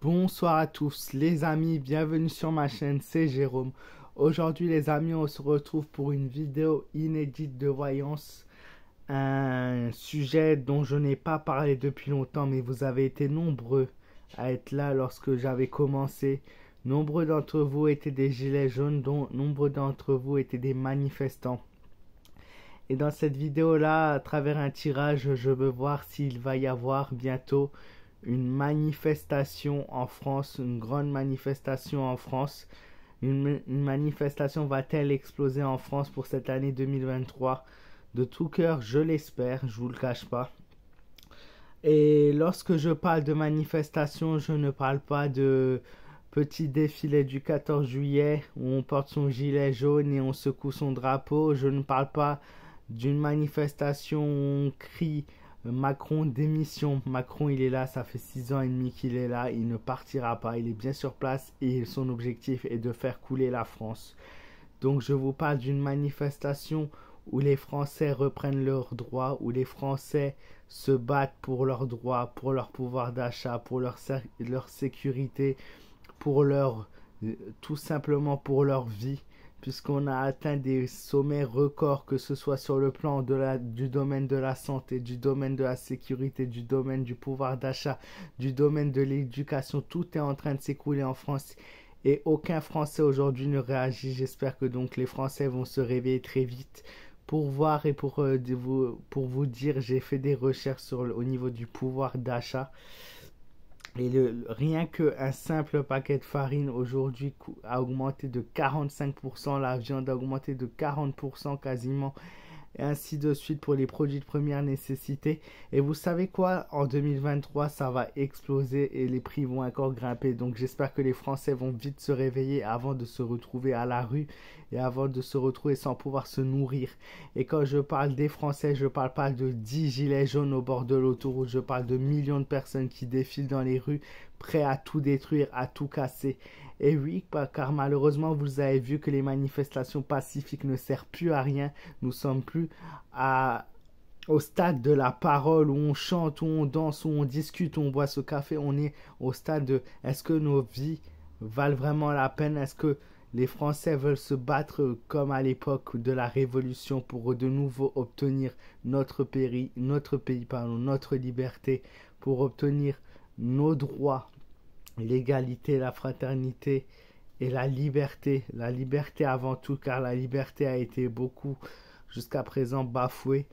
Bonsoir à tous les amis, bienvenue sur ma chaîne, c'est Jérôme. Aujourd'hui les amis, on se retrouve pour une vidéo inédite de voyance. Un sujet dont je n'ai pas parlé depuis longtemps, mais vous avez été nombreux à être là lorsque j'avais commencé. Nombreux d'entre vous étaient des gilets jaunes, dont nombreux d'entre vous étaient des manifestants. Et dans cette vidéo-là, à travers un tirage, je veux voir s'il va y avoir bientôt une manifestation en France, une grande manifestation en France. Une manifestation va-t-elle exploser en France pour cette année 2023? De tout cœur, je l'espère, je vous le cache pas. Et lorsque je parle de manifestation, je ne parle pas de petit défilé du 14 juillet où on porte son gilet jaune et on secoue son drapeau. Je ne parle pas d'une manifestation où on crie Macron démission. Macron il est là, ça fait 6 ans et demi qu'il est là, il ne partira pas, il est bien sur place et son objectif est de faire couler la France. Donc je vous parle d'une manifestation où les Français reprennent leurs droits, où les Français se battent pour leurs droits, pour leur pouvoir d'achat, pour leur sécurité, pour tout simplement pour leur vie, puisqu'on a atteint des sommets records, que ce soit sur le plan du domaine de la santé, du domaine de la sécurité, du domaine du pouvoir d'achat, du domaine de l'éducation. Tout est en train de s'écrouler en France et aucun Français aujourd'hui ne réagit. J'espère que donc les Français vont se réveiller très vite pour voir et pour vous dire, j'ai fait des recherches au niveau du pouvoir d'achat. Et rien qu'un simple paquet de farine aujourd'hui a augmenté de 45%, la viande a augmenté de 40% quasiment, et ainsi de suite pour les produits de première nécessité. Et vous savez quoi, en 2023 ça va exploser et les prix vont encore grimper. Donc j'espère que les Français vont vite se réveiller avant de se retrouver à la rue et avant de se retrouver sans pouvoir se nourrir. Et quand je parle des Français, je parle pas de 10 gilets jaunes au bord de l'autoroute, je parle de millions de personnes qui défilent dans les rues prêts à tout détruire, à tout casser. Et oui, car malheureusement, vous avez vu que les manifestations pacifiques ne servent plus à rien. Nous sommes plus au stade de la parole où on chante, où on danse, où on discute, où on boit ce café. On est au stade de est-ce que nos vies valent vraiment la peine? Est-ce que les Français veulent se battre comme à l'époque de la Révolution pour de nouveau obtenir notre pays, notre liberté, pour obtenir nos droits, l'égalité, la fraternité et la liberté. La liberté avant tout, car la liberté a été beaucoup jusqu'à présent bafouée.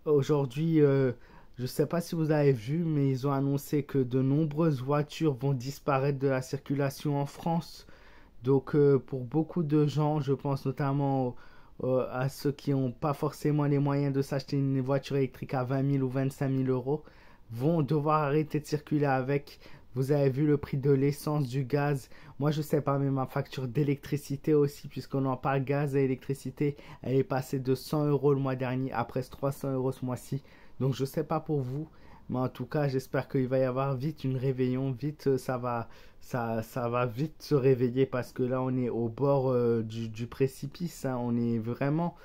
Aujourd'hui, je ne sais pas si vous avez vu, mais ils ont annoncé que de nombreuses voitures vont disparaître de la circulation en France. Donc pour beaucoup de gens, je pense notamment à ceux qui n'ont pas forcément les moyens de s'acheter une voiture électrique à 20 000 ou 25 000 euros, vont devoir arrêter de circuler avec. Vous avez vu le prix de l'essence, du gaz. Moi, je sais pas, mais ma facture d'électricité aussi, puisqu'on en parle gaz et électricité, elle est passée de 100 euros le mois dernier à presque 300 euros ce mois-ci. Donc, je sais pas pour vous, mais en tout cas, j'espère qu'il va y avoir vite une réveillon. Vite, ça va vite se réveiller parce que là, on est au bord du précipice. Hein. On est vraiment...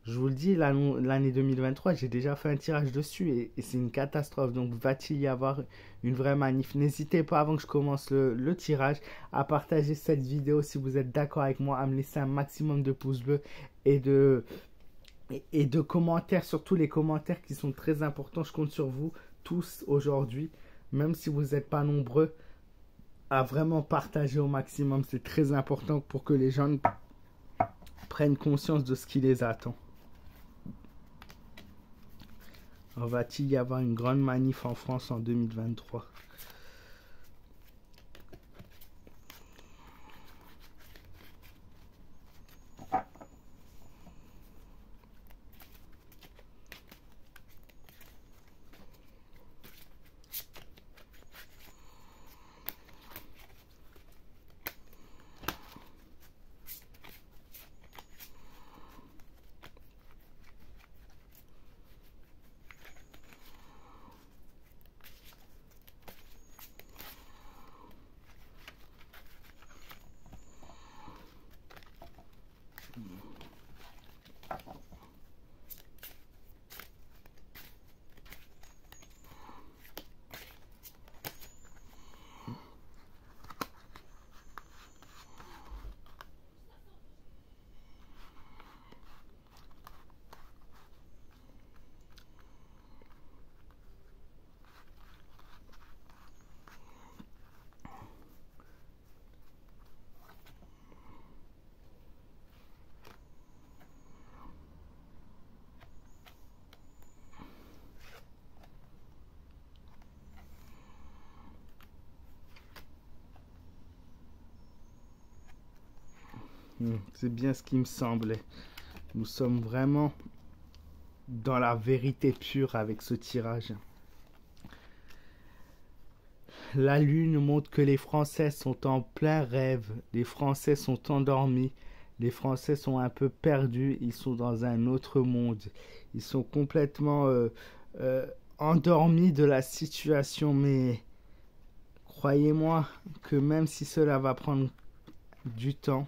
Je vous le dis, l'année 2023, j'ai déjà fait un tirage dessus et c'est une catastrophe. Donc, va-t-il y avoir une vraie manif? N'hésitez pas, avant que je commence le tirage, à partager cette vidéo si vous êtes d'accord avec moi, à me laisser un maximum de pouces bleus et de commentaires, surtout les commentaires qui sont très importants. Je compte sur vous tous aujourd'hui, même si vous n'êtes pas nombreux, à vraiment partager au maximum. C'est très important pour que les gens prennent conscience de ce qui les attend. Va-t-il y avoir une grande manif en France en 2023? C'est bien ce qui me semblait. Nous sommes vraiment dans la vérité pure avec ce tirage. La lune montre que les Français sont en plein rêve. Les Français sont endormis. Les Français sont un peu perdus. Ils sont dans un autre monde. Ils sont complètement endormis de la situation. Mais croyez-moi que même si cela va prendre du temps,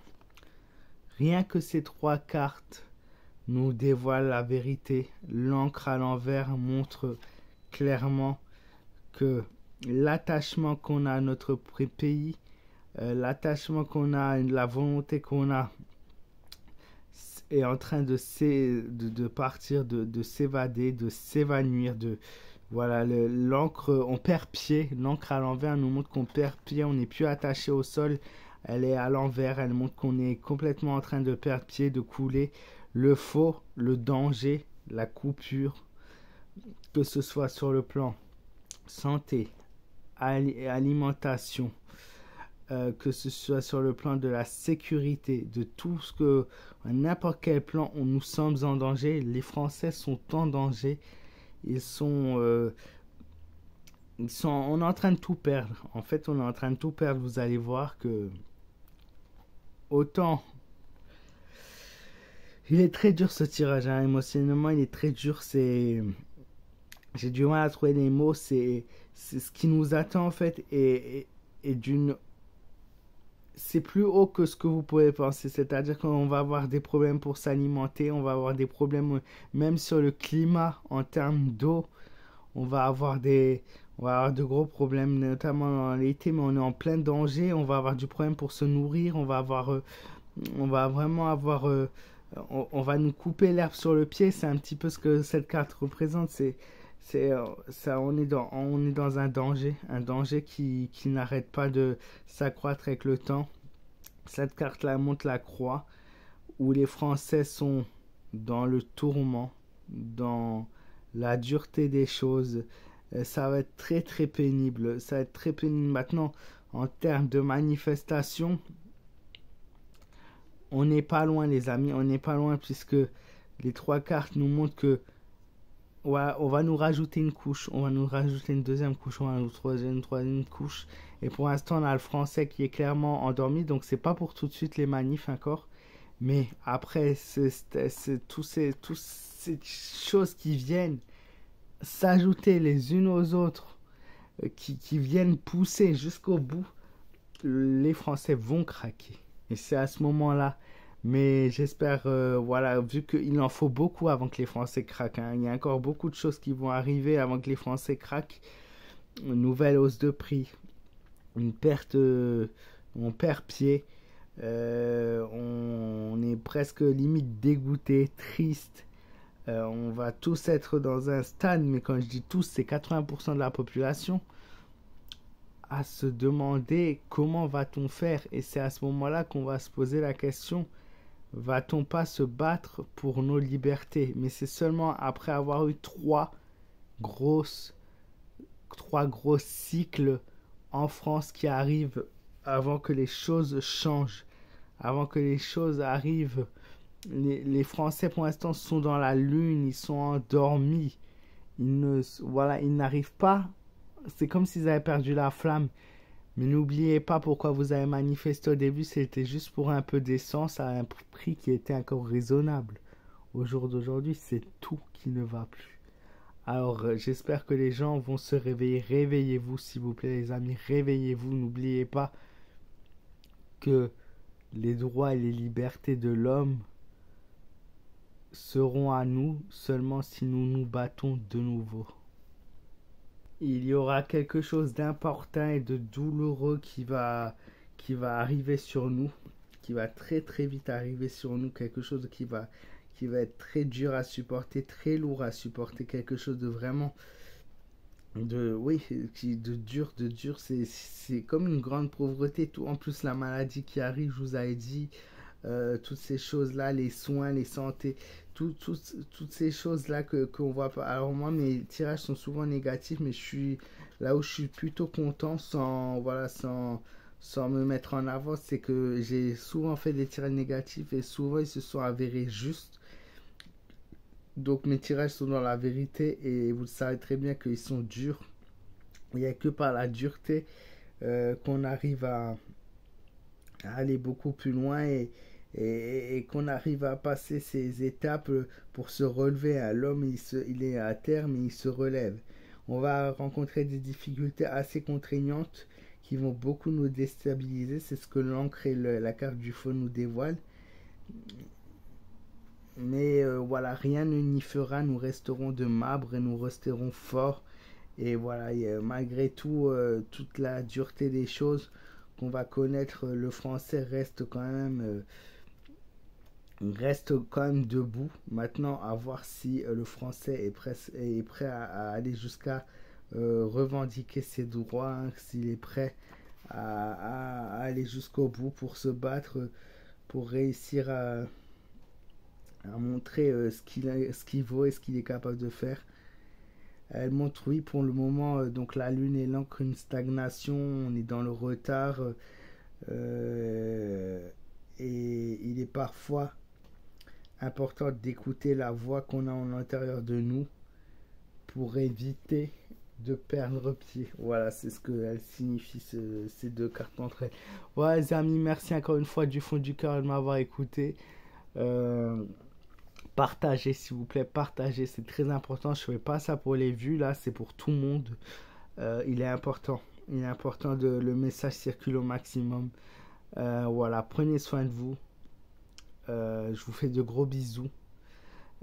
rien que ces 3 cartes nous dévoilent la vérité. L'encre à l'envers montre clairement que l'attachement qu'on a à notre pays, l'attachement qu'on a, la volonté qu'on a est en train de partir, de s'évader, de s'évanouir, voilà, l'encre, on perd pied. L'encre à l'envers nous montre qu'on perd pied, on n'est plus attaché au sol, elle est à l'envers, elle montre qu'on est complètement en train de perdre pied, de couler. Le faux, le danger, la coupure, que ce soit sur le plan santé, alimentation, que ce soit sur le plan de la sécurité, de tout ce que, à n'importe quel plan où nous sommes en danger, les Français sont en danger. On est en train de tout perdre. En fait, on est en train de tout perdre. Vous allez voir que autant il est très dur ce tirage, hein. Émotionnellement, il est très dur. J'ai du mal à trouver les mots. C'est ce qui nous attend en fait et c'est plus haut que ce que vous pouvez penser. C'est-à-dire qu'on va avoir des problèmes pour s'alimenter, on va avoir des problèmes même sur le climat en termes d'eau. On va avoir de gros problèmes, notamment dans l'été, mais on est en plein danger. On va avoir du problème pour se nourrir. On va vraiment avoir, on va nous couper l'herbe sur le pied. C'est un petit peu ce que cette carte représente. On est dans un danger qui n'arrête pas de s'accroître avec le temps. Cette carte-là montre la croix où les Français sont dans le tourment, dans la dureté des choses. Ça va être très très pénible. Ça va être très pénible maintenant en termes de manifestation. On n'est pas loin, les amis, on n'est pas loin puisque les 3 cartes nous montrent que on va nous rajouter une couche, on va nous rajouter une deuxième couche, on va nous rajouter une troisième couche. Et pour l'instant, on a le français qui est clairement endormi, donc c'est pas pour tout de suite les manifs encore. Mais après, toutes ces choses qui viennent s'ajouter les unes aux autres, qui viennent pousser jusqu'au bout, les Français vont craquer. Et c'est à ce moment-là. Mais j'espère, voilà, vu qu'il en faut beaucoup avant que les Français craquent, hein. Il y a encore beaucoup de choses qui vont arriver avant que les Français craquent. Une nouvelle hausse de prix, une perte, on perd pied, on est presque limite dégoûté, triste. On va tous être dans un stade, mais quand je dis tous, c'est 80% de la population, à se demander comment va-t-on faire. Et c'est à ce moment-là qu'on va se poser la question, va-t-on pas se battre pour nos libertés? Mais c'est seulement après avoir eu 3 gros cycles en France qui arrivent avant que les choses changent, avant que les choses arrivent. Les Français pour l'instant sont dans la lune, ils sont endormis, ils n'arrivent pas, c'est comme s'ils avaient perdu la flamme. Mais n'oubliez pas pourquoi vous avez manifesté au début, c'était juste pour un peu d'essence à un prix qui était encore raisonnable. Au jour d'aujourd'hui, c'est tout qui ne va plus. Alors, j'espère que les gens vont se réveiller. Réveillez-vous, s'il vous plaît, les amis. Réveillez-vous. N'oubliez pas que les droits et les libertés de l'homme seront à nous seulement si nous nous battons de nouveau. Il y aura quelque chose d'important et de douloureux qui va arriver sur nous, qui va très très vite arriver sur nous, quelque chose qui va être très dur à supporter, très lourd à supporter, quelque chose de vraiment de dur, c'est comme une grande pauvreté. Tout en plus la maladie qui arrive, je vous avais dit, toutes ces choses là, les soins, les santé, toutes ces choses là qu'on voit pas. Alors moi mes tirages sont souvent négatifs, mais je suis là où je suis plutôt content, sans sans me mettre en avant, c'est que j'ai souvent fait des tirages négatifs et souvent ils se sont avérés justes. Donc mes tirages sont dans la vérité et vous le savez très bien qu'ils sont durs. Il n'y a que par la dureté qu'on arrive à aller beaucoup plus loin et qu'on arrive à passer ces étapes pour se relever. L'homme, il est à terre, mais il se relève. On va rencontrer des difficultés assez contraignantes qui vont beaucoup nous déstabiliser. C'est ce que l'encre et la carte du feu nous dévoilent. Mais voilà, rien ne n'y fera. Nous resterons de marbre et nous resterons forts. Et voilà, malgré tout, toute la dureté des choses qu'on va connaître, le français reste quand même debout. Maintenant, à voir si le français est prêt à aller jusqu'à revendiquer ses droits, hein, s'il est prêt à aller jusqu'au bout pour se battre, pour réussir à montrer ce qu'il vaut et ce qu'il est capable de faire. Elle montre, oui, pour le moment, donc la lune et l'encre, une stagnation, on est dans le retard, et il est parfois important d'écouter la voix qu'on a en l'intérieur de nous pour éviter de perdre pied. Voilà, c'est ce qu'elle signifie, ces deux cartes entre elles. Voilà les amis, merci encore une fois du fond du cœur de m'avoir écouté. Partagez s'il vous plaît, partagez, c'est très important. Je ne fais pas ça pour les vues, là c'est pour tout le monde. Il est important de le message circule au maximum. Voilà, prenez soin de vous. Je vous fais de gros bisous.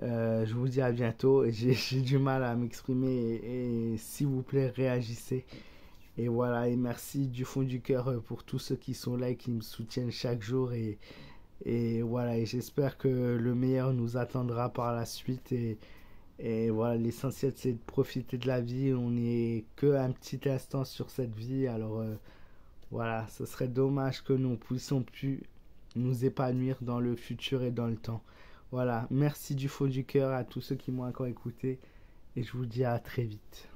Je vous dis à bientôt. J'ai du mal à m'exprimer et s'il vous plaît réagissez. Et voilà, et merci du fond du cœur pour tous ceux qui sont là et qui me soutiennent chaque jour. Et voilà, et j'espère que le meilleur nous attendra par la suite. Et voilà, l'essentiel c'est de profiter de la vie. On n'est que un petit instant sur cette vie. Alors voilà, ce serait dommage que nous ne puissions plus nous épanouir dans le futur et dans le temps. Voilà, merci du fond du cœur à tous ceux qui m'ont encore écouté. Et je vous dis à très vite.